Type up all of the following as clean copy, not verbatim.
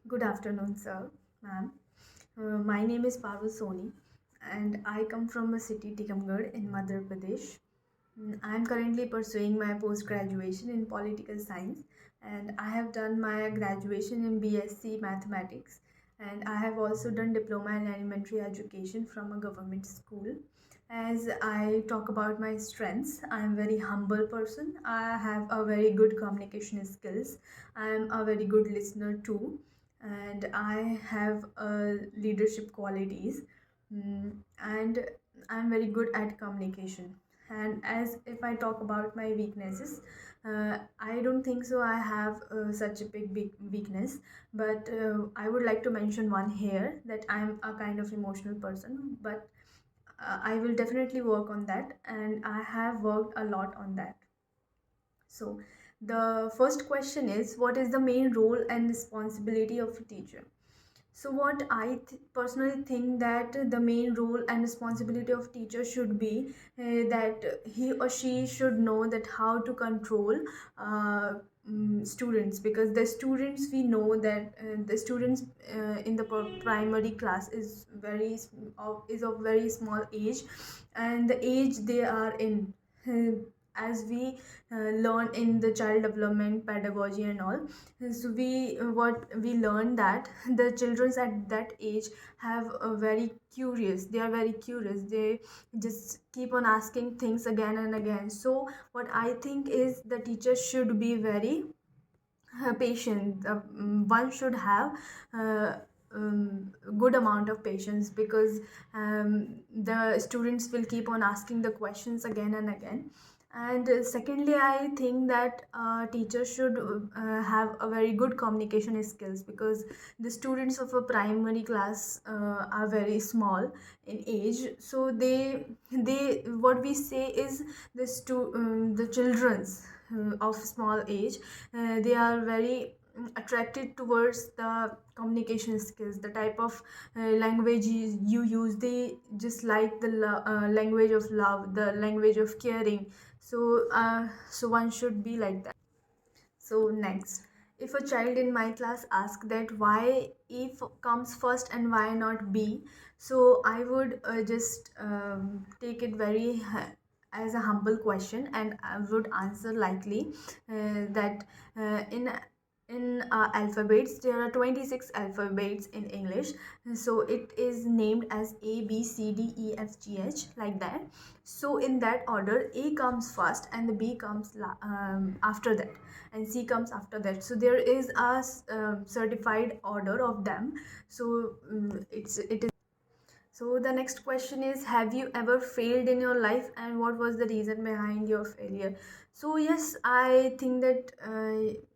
Good afternoon, sir, ma'am. My name is Parul Soni, and I come from a city, Tikamgarh, in Madhya Pradesh. I am currently pursuing my post graduation in political science, and I have done my graduation in BSc Mathematics, and I have also done diploma in elementary education from a government school. As I talk about my strengths, I am very humble person. I have a very good communication skills. I am a very good listener too, and I have leadership qualities. And I'm very good at communication. And as if I talk about my weaknesses, I don't think so I have such a big weakness, but I would like to mention one here, that I'm a kind of emotional person, but I will definitely work on that, and I have worked a lot on that. So, the first question is, what is the main role and responsibility of a teacher? So, what I personally think that the main role and responsibility of teacher should be that he or she should know that how to control students, because the students, we know that the students in the primary class is of very small age, and the age they are in, as we learn in the child development pedagogy and all. So we what we learn that the children at that age have a they are very curious, they just keep on asking things again and again. So what I think is the teacher should be very patient. One should have uh, good amount of patience, because the students will keep on asking the questions again and again. And secondly, I think that teachers should have a very good communication skills, because the students of a primary class are very small in age. So they what we say is the children's of small age, they are very attracted towards the communication skills, the type of language you use. They just like the language of love, the language of caring. So one should be like that. So next, if a child in my class asks that why E comes first and why not B, so I would just take it very as a humble question, and I would answer likely that in alphabets there are 26 alphabets in English. So it is named as A B C D E F G H, like that. So in that order, A comes first and the B comes after that, and C comes after that. So there is a certified order of them. So it is. So the next question is, have you ever failed in your life, and what was the reason behind your failure? So yes, I think that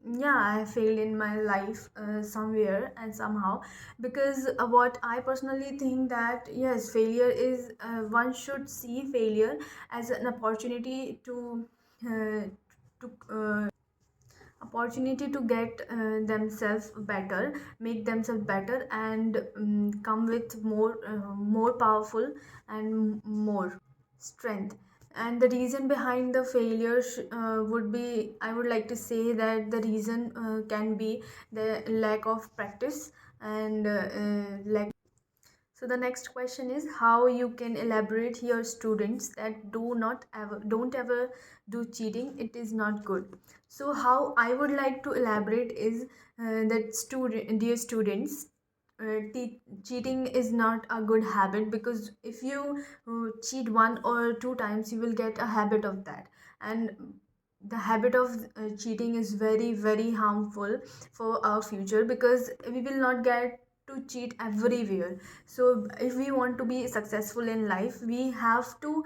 yeah, I failed in my life somewhere and somehow, because what I personally think that yes, failure is one should see failure as an opportunity uh, to opportunity to get themselves better, make themselves better, and come with more powerful and more strength. And the reason behind the failure would be, I would like to say that the reason can be the lack of practice, and lack. So the next question is, how you can elaborate your students that don't ever do cheating. It is not good. So how I would like to elaborate is that dear students, cheating is not a good habit, because if you cheat one or two times, you will get a habit of that. And the habit of cheating is very harmful for our future, because we will not get to cheat everywhere. So if we want to be successful in life, we have to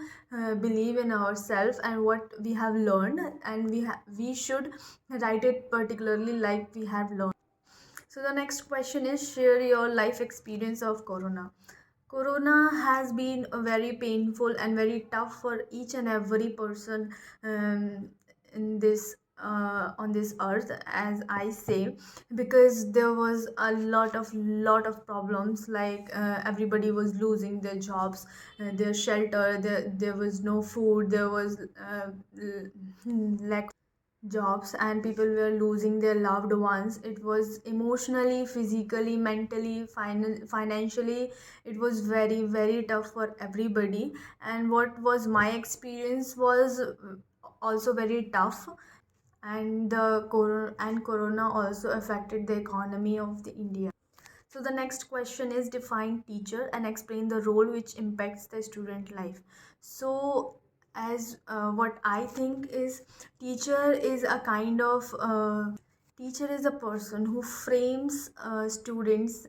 believe in ourselves and what we have learned, and we should write it particularly like we have learned. So the next question is, share your life experience of corona. Corona has been very painful and very tough for each and every person in this on this earth, as I say, because there was a lot of problems, like everybody was losing their jobs, their shelter, there was no food, there was lack jobs and people were losing their loved ones. It was emotionally, physically, mentally, financially, it was very very tough for everybody. And what was my experience was also very tough. And corona also affected the economy of the India. So the next question is, define teacher and explain the role which impacts the student life. So as what I think is, teacher is a kind of teacher is a person who frames students,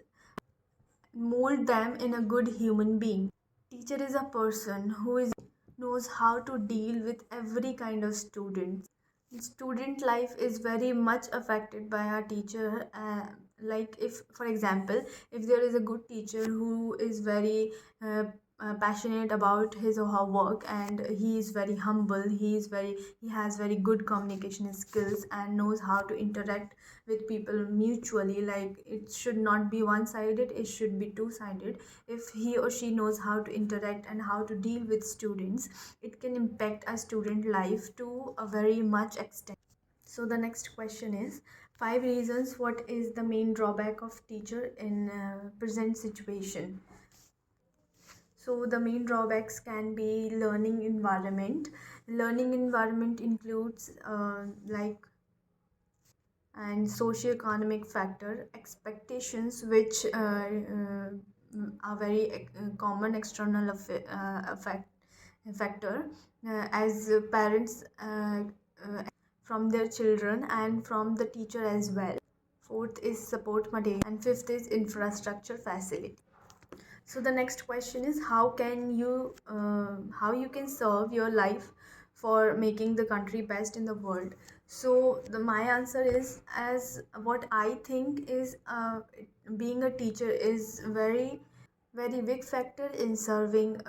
mold them in a good human being. Teacher is a person who is knows how to deal with every kind of student. Student life is very much affected by our teacher. Like, if for example, if there is a good teacher who is very passionate about his or her work, and he is very humble, he has very good communication skills and knows how to interact with people mutually. Like, it should not be one sided, it should be two sided. If he or she knows how to interact and how to deal with students, it can impact a student life to a very much extent. So the next question is, 5 reasons what is the main drawback of teacher in present situation. So the main drawbacks can be learning environment. Learning environment includes like and socioeconomic factor, expectations which are very common external factor, as parents from their children and from the teacher as well. Fourth is support material, and fifth is infrastructure facility. So the next question is, how you can serve your life for making the country best in the world. So my answer is, as what I think is, being a teacher is very very big factor in serving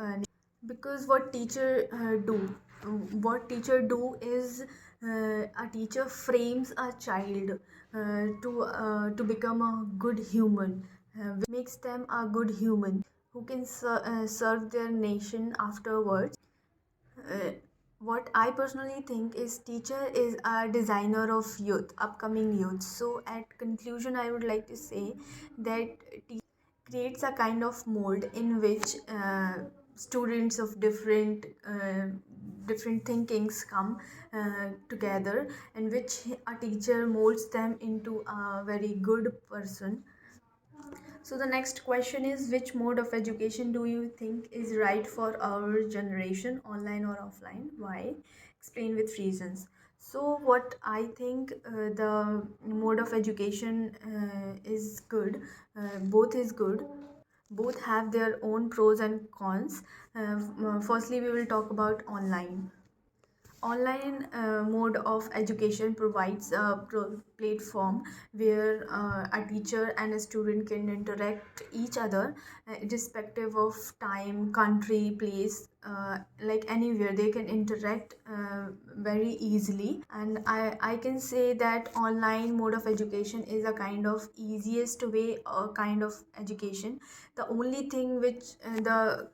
because what teacher do is, a teacher frames a child to become a good human, which makes them a good human who can serve their nation afterwards. uh, what I personally think is, teacher is a designer of youth, upcoming youth. So at conclusion, I would like to say that creates a kind of mold in which students of different thinkings come together, and which a teacher molds them into a very good person. So the next question is, which mode of education do you think is right for our generation, online or offline? Why? Explain with reasons. So what I think, the mode of education is good. Both is good. Both have their own pros and cons. Firstly, we will talk about online. Online mode of education provides a platform where a teacher and a student can interact each other, irrespective of time, country, place, like anywhere they can interact very easily. And I can say that online mode of education is a kind of easiest way kind of education. The only thing which the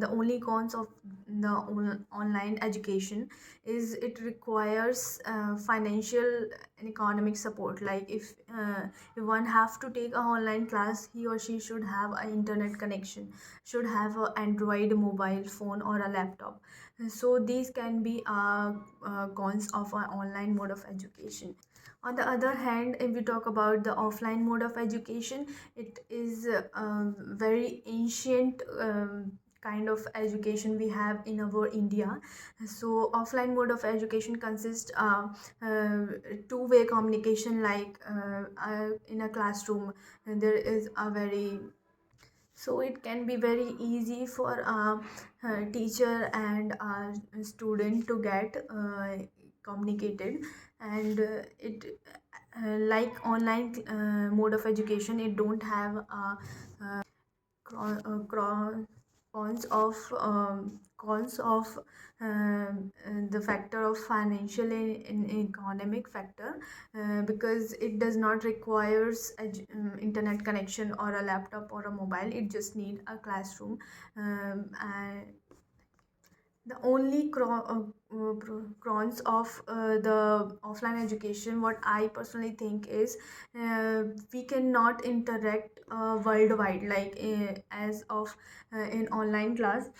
only cons of the online education is, it requires financial and economic support. Like, if one have to take a online class, he or she should have an internet connection, should have an Android mobile phone or a laptop. So these can be cons of an online mode of education. On the other hand, if we talk about the offline mode of education, it is very ancient kind of education we have in our India. So offline mode of education consists two-way communication, like in a classroom. And there is a very so it can be very easy for a teacher and a student to get communicated. And it like online mode of education, it don't have cons of the factor of financial and economic factor, because it does not requires internet connection or a laptop or a mobile. It just need a classroom, and The only cons of the offline education, what I personally think is, we cannot interact worldwide like as of in online class.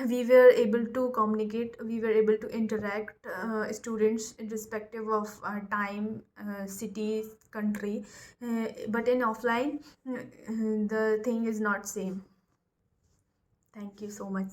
We were able to communicate, we were able to interact students irrespective of time, cities, country, but in offline the thing is not same. Thank you so much.